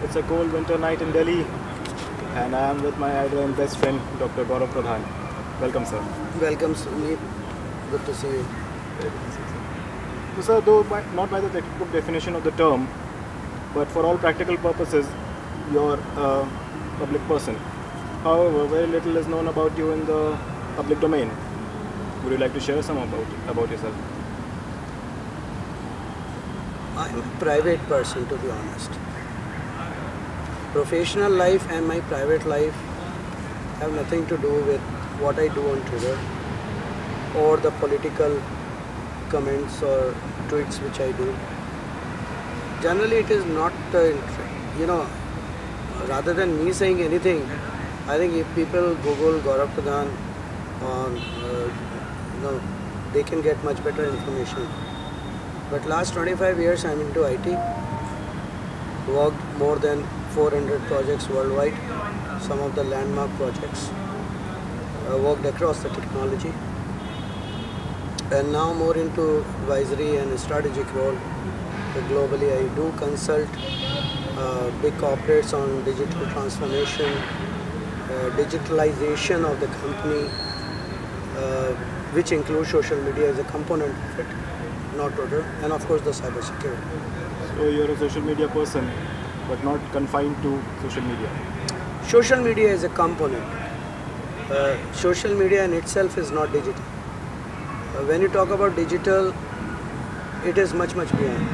It's a cold winter night in Delhi, and I am with my idol and best friend, Dr. Gaurav Pradhan. Welcome, sir. Welcome, Sunil. Good to see you. So, sir, though not by the textbook definition of the term, but for all practical purposes, you're a public person. However, very little is known about you in the public domain. Would you like to share some about yourself? I'm a private person, to be honest. Professional life and my private life have nothing to do with what I do on Twitter or the political comments or tweets which I do. Generally, it is not, rather than me saying anything, I think if people Google Gaurav Pradhan, they can get much better information. But last 25 years I'm into IT, worked more than 400 projects worldwide, some of the landmark projects, worked across the technology, and now more into advisory and strategic role. Globally I do consult big corporates on digital transformation, digitalization of the company, which includes social media as a component of it, not total, and of course the cyber security. So you're a social media person, but not confined to social media. Social media is a component. Social media in itself is not digital. When you talk about digital, it is much beyond.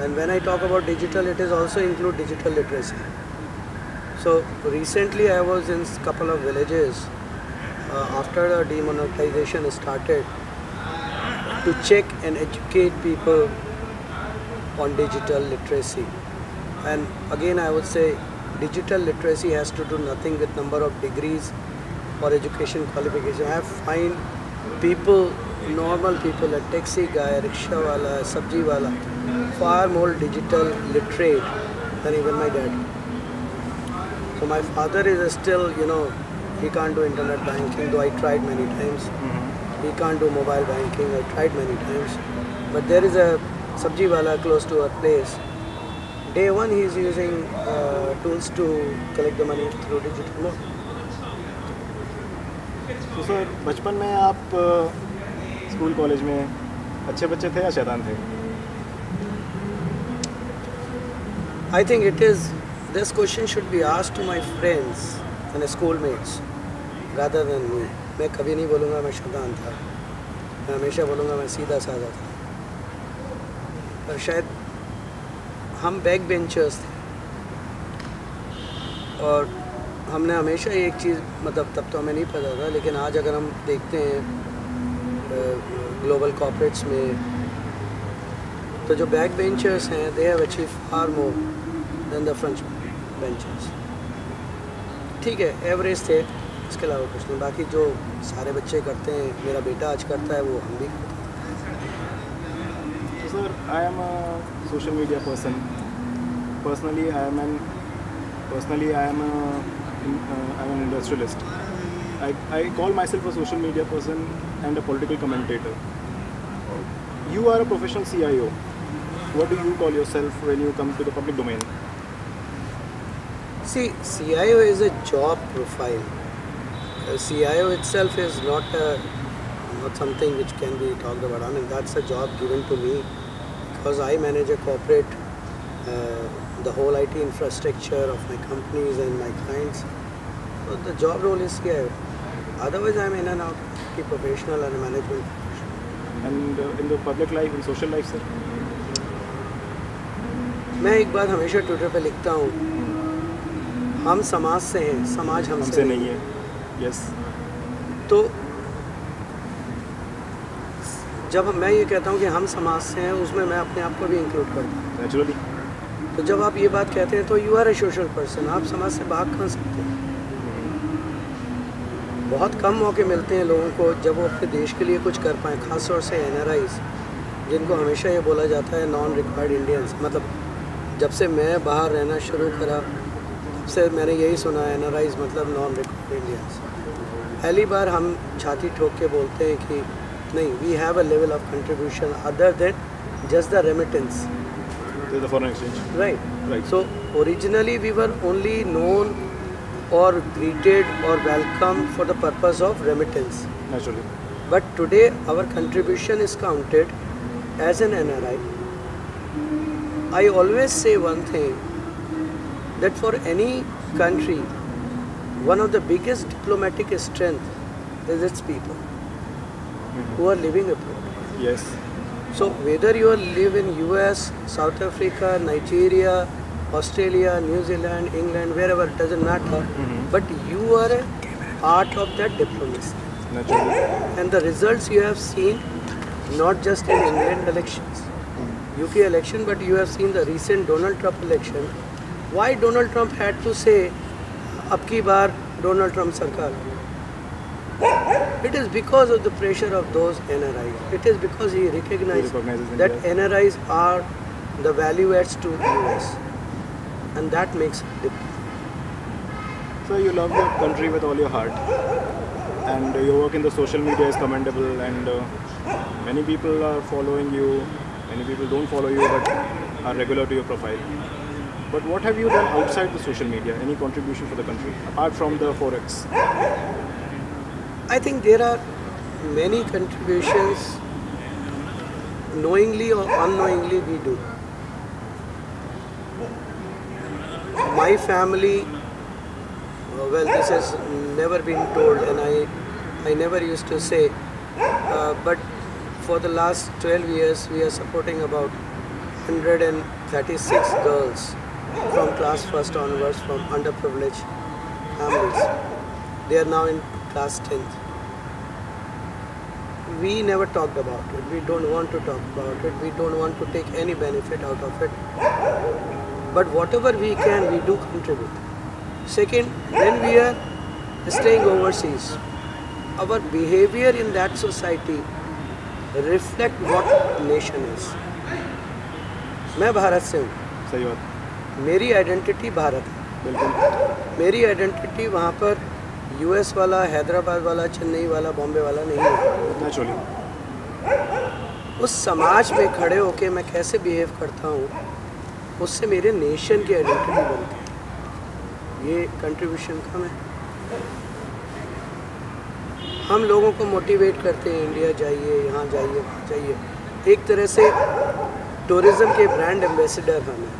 And when I talk about digital, it is also include digital literacy. So recently I was in a couple of villages after the demonetization started to check and educate people on digital literacy. And again I would say digital literacy has to do nothing with number of degrees or education qualification. I find people, normal people, a taxi guy, a rickshaw wala, a sabji wala, far more digital literate than even my dad. So my father is still, he can't do internet banking, though I tried many times. He can't do mobile banking, I tried many times. But there is a sabji wala close to our place. Day one he is using tools to collect the money through digital mode. तो sir बचपन में आप school college में अच्छे बच्चे थे या शैतान थे? I think this question should be asked to my friends and schoolmates rather than me. मैं कभी नहीं बोलूँगा मैं शैतान था, मैं हमेशा बोलूँगा मैं सीधा साधा था. पर शायद हम बैक बेंचर्स थे और हमने हमेशा एक चीज़, मतलब तब तो हमें नहीं पता था, लेकिन आज अगर हम देखते हैं ग्लोबल कॉर्पोरेट्स में, तो जो बैक बेंचर्स हैं they have achieve far more than the front benchers. ठीक है, एवरेज थे, इसके अलावा कुछ नहीं. बाकी जो सारे बच्चे करते हैं, मेरा बेटा आज करता है, वो हम भी करते हैं. So sir, I am a social media person. Personally, I am an industrialist. I call myself a social media person and a political commentator. You are a professional CIO. What do you call yourself when you come to the public domain? See, CIO is a job profile. CIO itself is not something which can be talked about. I mean, that's a job given to me because I manage a corporate, the whole IT infrastructure of my companies and my clients. So the job role is CIO. Otherwise, I'm in and out, a professional and a management. And in the public life, in social life, sir? मैं एक बात हमेशा Twitter पे लिखता हूँ, हम समाज से हैं, समाज हमसे नहीं है. Yes. तो जब मैं ये कहता हूँ कि हम समाज से हैं, उसमें मैं अपने आप को भी इंक्लूड करता हूँ. Naturally. तो जब आप ये बात कहते हैं तो you are a social person. आप समाज से भाग कहाँ सकते हैं? बहुत कम मौके मिलते हैं लोगों को जब वो अपने देश के लिए कुछ कर पाएँ, ख़ास तौर से NRIs, जिनको हमेशा ये बोला जाता है नॉन रिक्वायर्ड इंडियंस. मतलब जब से मैं बाहर रहना शुरू करा तब से मैंने यही सुना, NRIs मतलब नॉन रिक्वायर्ड इंडियंस. पहली बार हम छाती ठोक के बोलते हैं कि नहीं, we have a level of contribution other than just the remittance. There's the foreign exchange. Right. Right. So originally we were only known or greeted or welcomed for the purpose of remittance. Naturally. But today our contribution is counted as an NRI. I always say one thing, that for any country, one of the biggest diplomatic strength is its people who are living abroad. Yes. So whether you live in US, South Africa, Nigeria, Australia, New Zealand, England, wherever, it doesn't matter, but you are a part of that diplomacy. Naturally. And the results you have seen, not just in England elections, UK election, but you have seen the recent Donald Trump election. Why Donald Trump had to say, "Ab ki baar Donald Trump sarkar"? It is because of the pressure of those NRIs. It is because he recognizes that India. NRIs are the value adds to US, and that makes a difference. So you love your country with all your heart, and your work in the social media is commendable, and many people are following you, many people don't follow you but are regular to your profile. But what have you done outside the social media? Any contribution for the country, apart from the Forex? I think there are many contributions, knowingly or unknowingly we do. My family, well, this has never been told, and I never used to say, but for the last 12 years we are supporting about 136 girls from class first onwards from underprivileged families. They are now in class 10th. We never talked about it. We don't want to talk about it. We don't want to take any benefit out of it. But whatever we can, we do contribute. Second, when we are staying overseas, our behavior in that society reflect what nation is. मैं भारत से हूँ, सही बात. मेरी identity Bharat है. बिल्कुल. मेरी identity वहाँ पर US वाला, हैदराबाद वाला, चेन्नई वाला, बॉम्बे वाला नहीं है. Naturally. उस समाज में खड़े होके मैं कैसे बिहेव करता हूँ, उससे मेरे नेशन की आइडेंटिटी बनती है. ये कंट्रीब्यूशन कम है. हम लोगों को मोटिवेट करते हैं, इंडिया जाइए, यहाँ जाइए, वहाँ जाइए. एक तरह से टूरिज्म के ब्रांड एम्बेसडर हम हैं.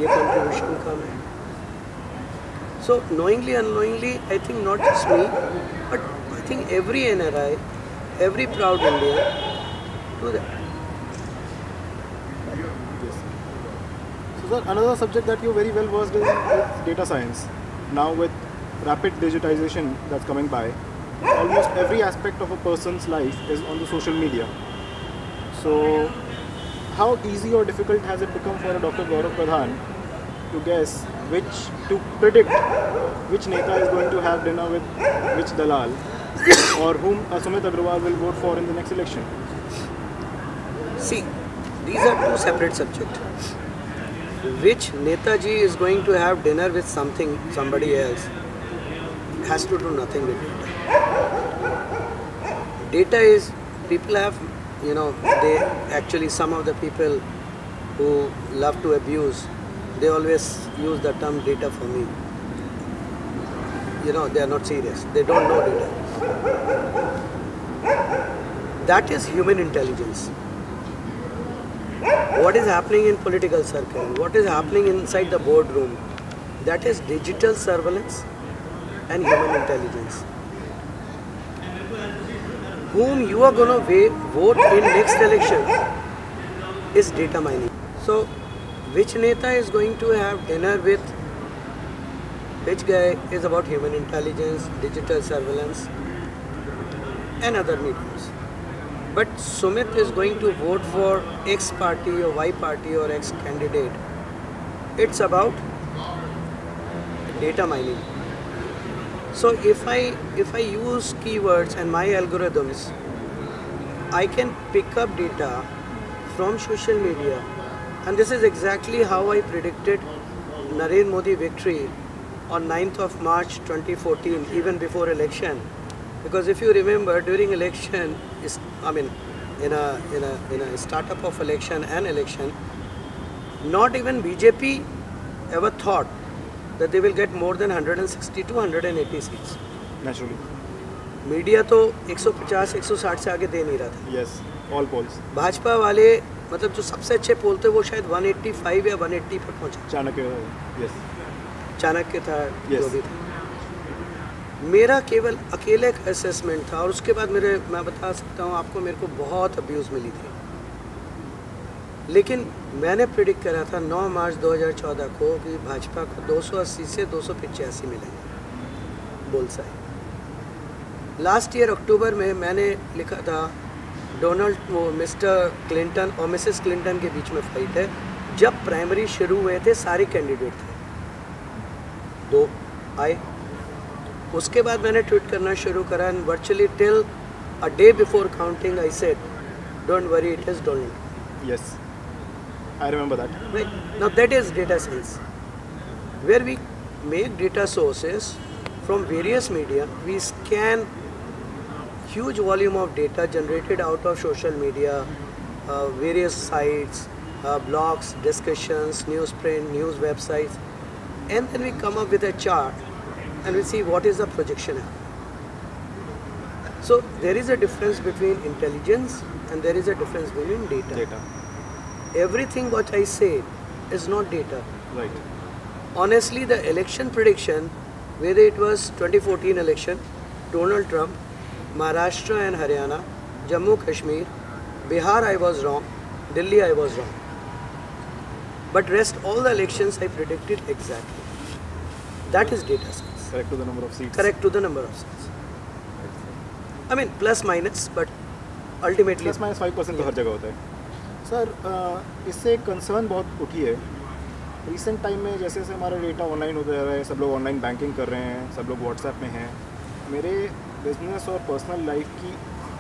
ये कंट्रीब्यूशन कम है. So knowingly, unknowingly, I think not just me, but I think every NRI, every proud Indian do that. Yes. So sir, another subject that you're very well versed in is data science. Now with rapid digitization that's coming by, almost every aspect of a person's life is on the social media. So how easy or difficult has it become for a Dr. Gaurav Pradhan to guess to predict which Neta is going to have dinner with which Dalal or whom Sumit Agrawal will vote for in the next election? See, these are two separate subjects. Which Netaji is going to have dinner with somebody else has to do nothing with data. Data is, people have, they actually, some of the people who love to abuse, they always use the term data for me. They are not serious. They don't know data. That is human intelligence. What is happening in political circle, what is happening inside the boardroom, that is digital surveillance and human intelligence. Whom you are going to vote in next election is data mining. So, which Neta is going to have dinner with which guy is about human intelligence, digital surveillance and other mediums. But Sumit is going to vote for X party or Y party or X candidate. It's about data mining. So if I use keywords and my algorithms, I can pick up data from social media, and this is exactly how I predicted Narendra Modi victory on 9th of March 2014, even before election. Because if you remember, during election, in a startup of election and election, Not even BJP ever thought that they will get more than 160 to 180 seats. Naturally. Media तो 150 160 से आगे दे नहीं रहा था. Yes. All polls. Bhajpa वाले मतलब जो सबसे अच्छे पोल थे वो शायद 185 या 180 पर पहुंचे. चाणक्य. Yes. चाणक्य था, Yes. जो भी था. मेरा केवल अकेले एक असेसमेंट था और उसके बाद मैं बता सकता हूँ आपको, मेरे को बहुत अब्यूज़ मिली थी. लेकिन मैंने प्रिडिक्ट करा था 9 मार्च 2014 को कि भाजपा को 280 से 285 मिलेंगे बुलसाई. लास्ट ईयर अक्टूबर में मैंने लिखा था मिस्टर क्लिंटन और मिसेस क्लिंटन के बीच में फाइट है. जब प्राइमरी शुरू हुए थे सारे कैंडिडेट थे, 2 आए. उसके बाद मैंने ट्वीट करना शुरू करा and virtually till a day before counting I said don't worry it is don't. Yes. I remember that. Right. Now that is data science, where we make data sources from various media. We scan huge volume of data generated out of social media, various sites, blogs, discussions, newsprint, news websites, and then we come up with a chart and we see what is the projection. So there is a difference between intelligence and there is a difference between data. Everything what I say is not data. Right. Honestly, the election prediction, whether it was 2014 election, Donald Trump, Maharashtra and Haryana, Jammu Kashmir, Bihar I was wrong, Delhi I was wrong. But rest all the elections I predicted exactly. That is data science. Correct to the number of seats. Correct to the number of seats. I mean plus minus, but ultimately. Plus minus 5% तो हर जगह होता है. Sir इससे एक concern बहुत उठी है recent time में. जैसे जैसे हमारा डेटा ऑनलाइन होता जा रहा है, सब लोग ऑनलाइन बैंकिंग कर रहे हैं, सब लोग व्हाट्सएप में हैं. मेरे बिजनेस और पर्सनल लाइफ की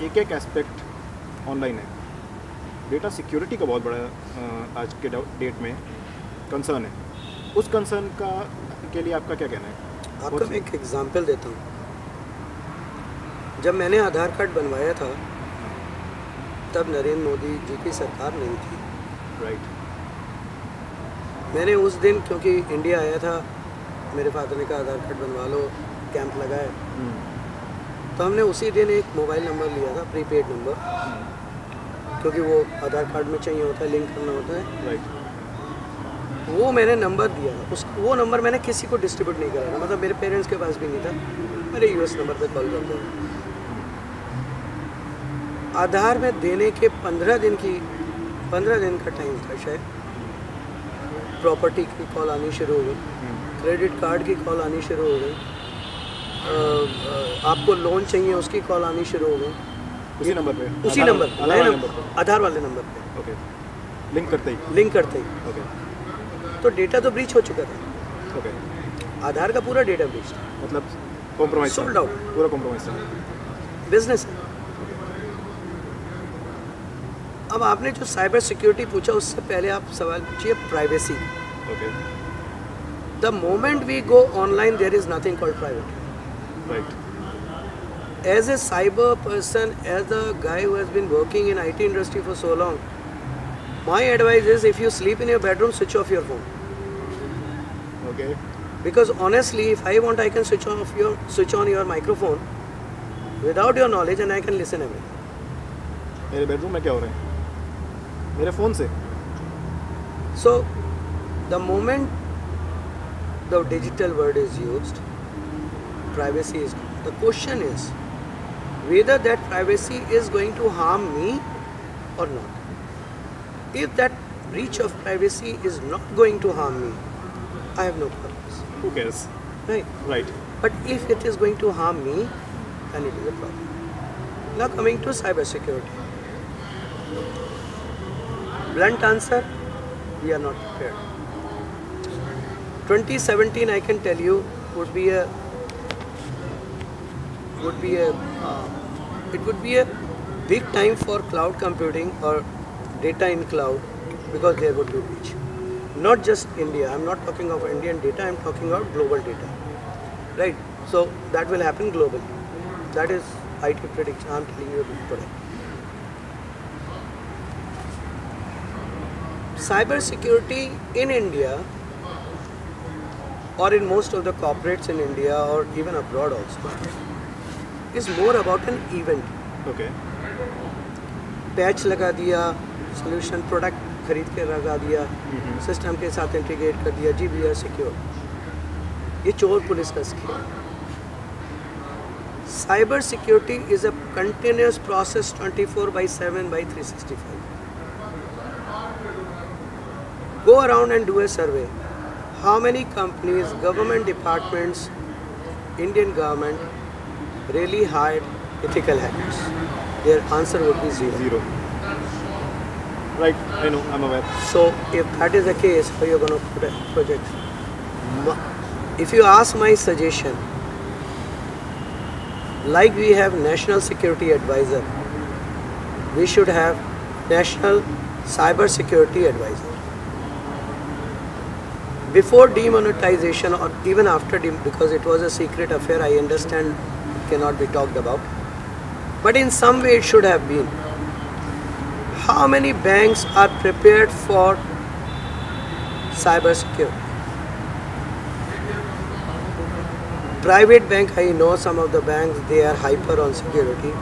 एक एक एस्पेक्ट ऑनलाइन है. डेटा सिक्योरिटी का बहुत बड़ा आज के डेट में कंसर्न है. उस कंसर्न के लिए आपका क्या कहना है? आपको मैं एक एग्जांपल देता हूँ. जब मैंने आधार कार्ड बनवाया था तब नरेंद्र मोदी जी की सरकार नहीं थी. राइट. मैंने उस दिन, क्योंकि इंडिया आया था, मेरे फादर ने कहा आधार कार्ड बनवा लो, कैंप लगाए. तो हमने उसी दिन एक मोबाइल नंबर लिया था, प्रीपेड नंबर, क्योंकि वो आधार कार्ड में चाहिए होता है, लिंक करना होता है. राइट. वो मैंने नंबर दिया था. वो नंबर मैंने किसी को डिस्ट्रीब्यूट नहीं करा था. मतलब मेरे पेरेंट्स के पास भी नहीं था. मेरे यूएस नंबर पे कॉल करते हैं. आधार में देने के 15 दिन का टाइम था शायद, प्रॉपर्टी की कॉल आनी शुरू हो गई, क्रेडिट कार्ड की कॉल आनी शुरू हो गई, आपको लोन चाहिए उसकी कॉल आनी शुरू हो गई. उसी नंबर पे? उसी नंबर पे, आधार वाले नंबर पे. ओके. लिंक करते ही. ओके. तो डेटा तो ब्रीच हो चुका था. ओके. आधार का पूरा डेटा ब्रीच था. मतलब कॉम्प्रोमाइज. Sold out. पूरा कॉम्प्रोमाइज था. बिजनेस है. अब आपने जो साइबर सिक्योरिटी पूछा, उससे पहले आप सवाल पूछिए privacy. Okay. The moment we go online there is nothing called private. Right. As a cyber person, as a guy who has been working in IT industry for so long, my advice is if you sleep in your bedroom, switch off your phone. Okay. Because honestly, if I want, I can switch on your microphone without your knowledge and I can listen everything. मेरे bedroom में क्या हो रहा है? मेरे phone से. So, the moment the digital word is used, privacy is. The question is whether that privacy is going to harm me or not. If that breach of privacy is not going to harm me, I have no problems. Who cares? Right. Right. But if it is going to harm me, then it is a problem. Now coming to cyber security. Blunt answer, we are not prepared. 2017, I can tell you, would be a big time for cloud computing or data in cloud, because there would be breach. Not just India. I'm not talking of Indian data. I'm talking about global data. Right. So that will happen globally. That is IT prediction. I'm telling you today. cyber security in India, or in most of the corporates in India or even abroad also, is more about an event. Okay. Patch लगा दिया, solution product खरीद के लगा दिया, system के साथ integrate कर दिया, जी वी आर सिक्योर. ये चोर पुलिस का scheme. Cyber security is a continuous process 24/7 by 365. Go around and do a survey. How many companies, government departments, Indian government really hired ethical hackers? Their answer would be zero. Zero. Right, I know, I'm aware. So if that is the case, how you're going to project? If you ask my suggestion, like we have National Security Advisor, we should have National Cyber Security Advisor. Before demonetization or even after, because it was a secret affair, I understand it cannot be talked about. But in some way it should have been. How many banks are prepared for cyber security? Private bank, I know some of the banks, they are hyper on security.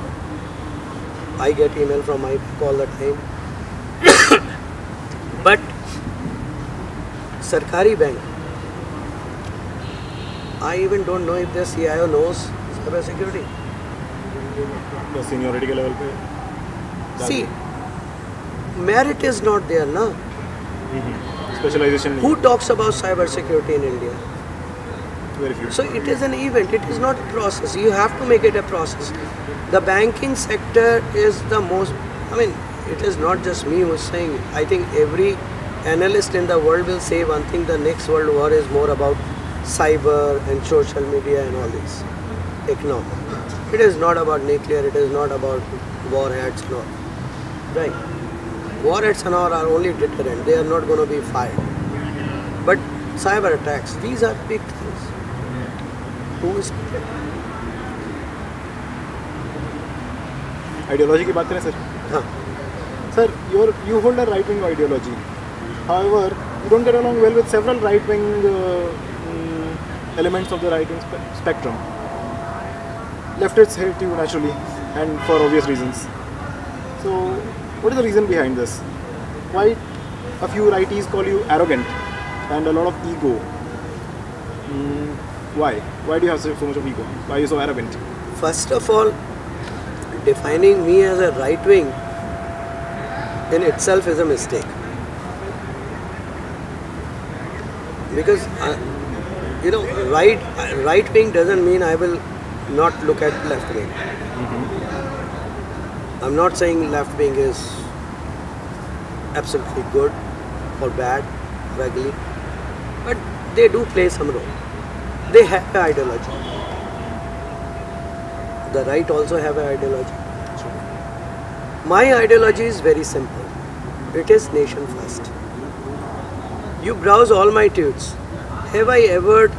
I get email from my bank all the time. But Sarkari bank, I even don't know if the CIO knows cyber security. The seniority के level पे. See, merit is not there, na? Specialization. Who talks about cyber security in India? Very few. So it is an event, it is not a process. You have to make it a process. The banking sector is the most, I mean, it is not just me who is saying it. I think every analyst in the world will say one thing: the next world war is more about cyber and social media and all this. Economic. It is not about nuclear, it is not about warheads and all. Right. Warheads and all are only deterrent, they are not going to be fired. But cyber attacks, these are big things. Who is prepared? Ideology की बात करें sir. हाँ. Sir, you hold a right-wing ideology. However, you don't get along well with several right-wing elements of the right-wing spectrum. Leftists hate you naturally, and for obvious reasons. So, what is the reason behind this? Why a few righties call you arrogant and a lot of ego? Why? Why do you have so much of ego? Why are you so arrogant? First of all, defining me as a right wing in itself is a mistake. Because, right wing doesn't mean I will not look at left wing. I'm not saying left wing is absolutely good or bad or ugly, but they do play some role. They have an ideology. The right also have an ideology. My ideology is very simple. It is nation first. You browse all my tweets. Have I ever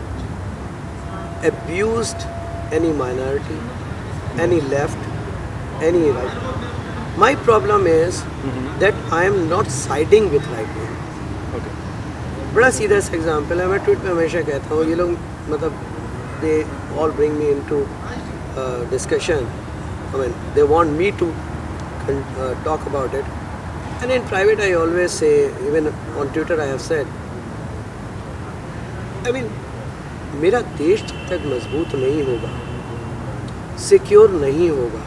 abused any minority, any left, any right? My problem is that I am not siding with right wing. Okay. बड़ा सीधा सा example है. मैं tweet पे हमेशा कहता हूँ, ये लोग मतलब they all bring me into discussion. I mean, they want me to talk about it. And in private, I always say, even on Twitter, I have said, I mean, मेरा देश जब तक मजबूत नहीं होगा, सिक्योर नहीं होगा,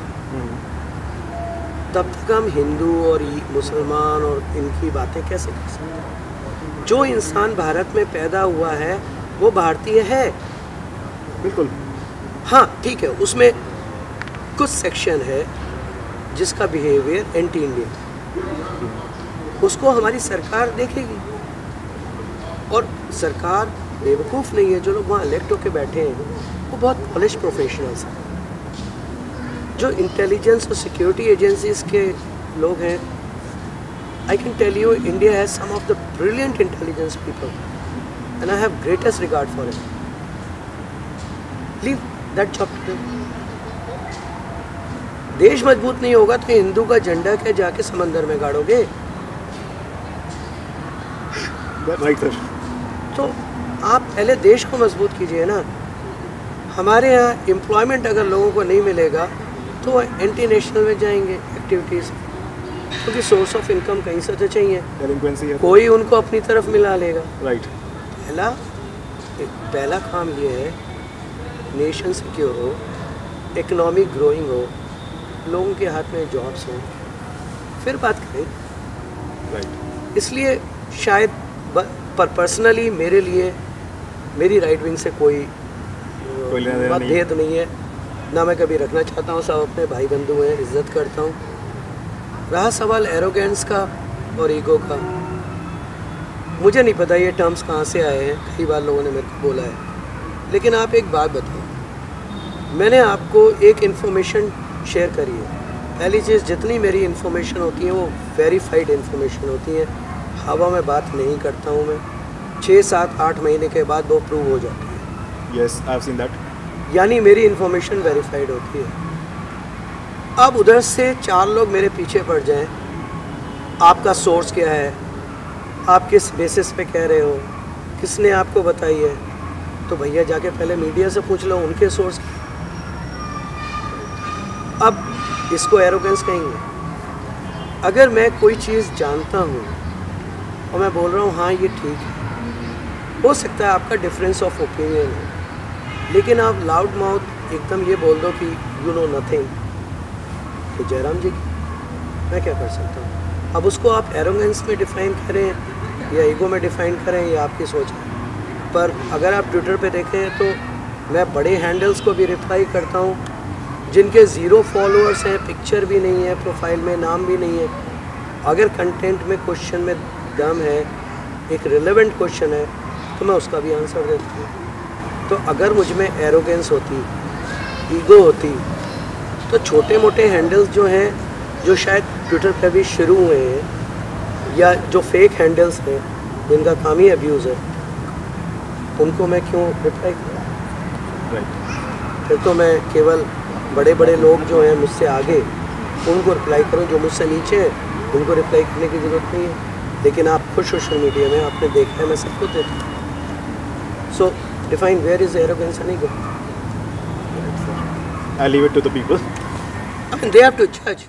तब तक हम हिंदू और मुसलमान और इनकी बातें कैसे कर सकते हैं? जो इंसान भारत में पैदा हुआ है वो भारतीय है. बिल्कुल. हाँ ठीक है, उसमें कुछ सेक्शन है जिसका बिहेवियर एंटी इंडियन, उसको हमारी सरकार देखेगी. और सरकार बेवकूफ़ नहीं है. जो लोग वहाँ इलेक्ट होकर बैठे हैं वो बहुत पॉलिश प्रोफेशनल्स हैं. जो इंटेलिजेंस और सिक्योरिटी एजेंसीज के लोग हैं, I can tell you, India has some of the brilliant intelligence people, and I have greatest regard for it. Leave that job to them. देश मजबूत नहीं होगा तो हिंदू का झंडा क्या जाके समंदर में गाड़ोगे? Right sir. तो आप पहले देश को मजबूत कीजिए ना। हमारे यहाँ एम्प्लॉयमेंट अगर लोगों को नहीं मिलेगा तो एंटी नेशनल में जाएंगे एक्टिविटीज़, क्योंकि सोर्स ऑफ इनकम कहीं से तो चाहिए, डेलिंक्वेंसी है, कोई उनको अपनी तरफ मिला लेगा। राइट। पहला काम ये है, नेशन सिक्योर हो, इकोनॉमिक ग्रोइंग हो, लोगों के हाथ में जॉब्स हो, फिर बात करें। राइट। इसलिए शायद पर पर्सनली मेरे लिए मेरी राइट विंग से कोई मतभेद नहीं है, ना मैं कभी रखना चाहता हूँ। सब अपने भाई बंधु हैं, इज्जत करता हूँ। रहा सवाल एरोगेंस का और ईगो का, मुझे नहीं पता ये टर्म्स कहाँ से आए हैं, कई बार लोगों ने मेरे को बोला है। लेकिन आप एक बात बताओ, मैंने आपको एक इन्फॉर्मेशन शेयर करी है। पहली चीज़, जितनी मेरी इन्फॉर्मेशन होती है वो वेरीफाइड इन्फॉर्मेशन होती है, हवा में बात नहीं करता हूँ मैं। 6, 7, 8 महीने के बाद वो प्रूव हो जाती है। Yes, I have seen that. यानी मेरी इन्फॉर्मेशन वेरीफाइड होती है। अब उधर से 4 लोग मेरे पीछे पड़ जाएं, आपका सोर्स क्या है, आप किस बेसिस पे कह रहे हो, किसने आपको बताई है, तो भैया जाके पहले मीडिया से पूछ लो उनके सोर्स। अब इसको एरोगेंस कहेंगे। अगर मैं कोई चीज़ जानता हूँ और मैं बोल रहा हूँ हाँ ये ठीक है, हो सकता है आपका डिफरेंस ऑफ ओपिनियन है, लेकिन आप लाउड माउथ एकदम ये बोल दो कि यू नो नथिंग, तो जयराम जी मैं क्या कर सकता हूँ। अब उसको आप एरोगेंस में डिफ़ाइन करें या ईगो में डिफ़ाइन करें, ये आपकी सोच है। पर अगर आप ट्विटर पे देखें तो मैं बड़े हैंडल्स को भी रिप्लाई करता हूँ जिनके 0 फॉलोअर्स हैं, पिक्चर भी नहीं है, प्रोफाइल में नाम भी नहीं है। अगर कंटेंट में क्वेश्चन में दम है, एक रिलेवेंट क्वेश्चन है, तो मैं उसका भी आंसर देता हूँ। तो अगर मुझ में एरोगेंस होती, ईगो होती, तो छोटे मोटे हैंडल्स जो हैं, जो शायद ट्विटर पे भी शुरू हुए हैं, या जो फेक हैंडल्स हैं जिनका काम ही अब्यूज़ है, उनको मैं क्यों रिप्लाई करूँ। राइट। फिर तो मैं केवल बड़े बड़े लोग जो हैं मुझसे आगे, उनको रिप्लाई करूँ। जो मुझसे नीचे हैं उनको रिप्लाई करने की ज़रूरत नहीं है। लेकिन आप खुद सोशल मीडिया में आपने देखा है, मैं सब कुछ देता हूँ। So define where is arrogance and ego. I leave it to the people. I mean, they have to judge.